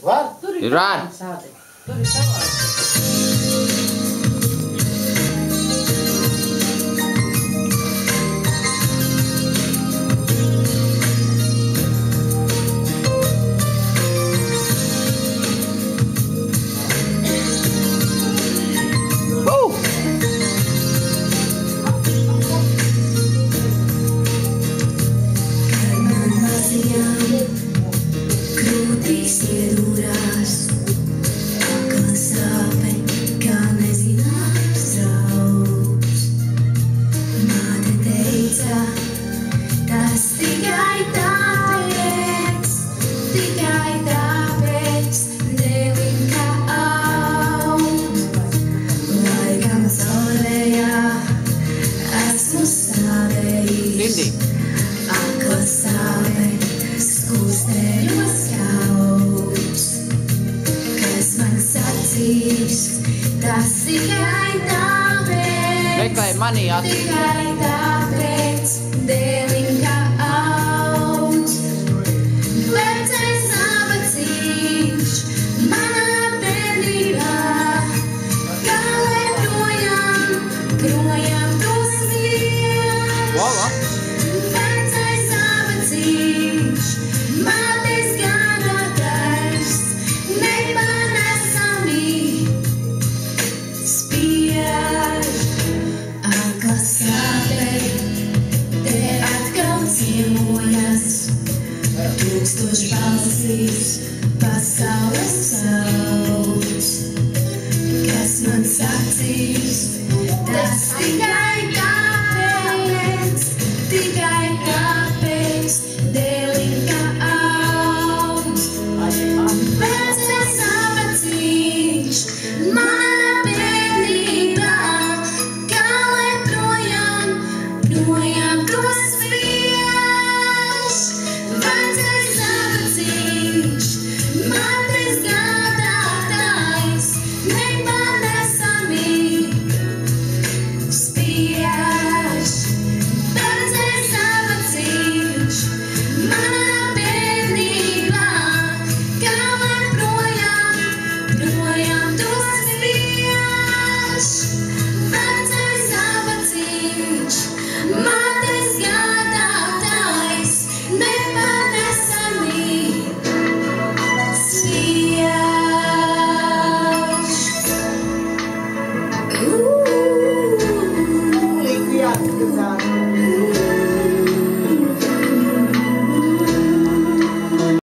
Var? Ir var. Tur ir savādi. Krūtīs iedūrās, akla sāpe, kā nezināms draugs. Māte teica, tas tikai tāpēc, dēlim kā aug. Laikam caurējā esmu stāvējis, akla sāpe, skūstējos jauks, kas man sacīs, tas tikai tāpēc, Meklē manī tikai tāpēc, dēlim kā augs. Vecais nabadzīgs manā bērnībā, kā lai projām tos viens. Lala. Vecais nabadzīgs, mātes gādātājs, nepanesami spiež. Akla sāpe, te atkal ciemojas, tūkstoš balsīs pasaules sauc, kas man sacīs.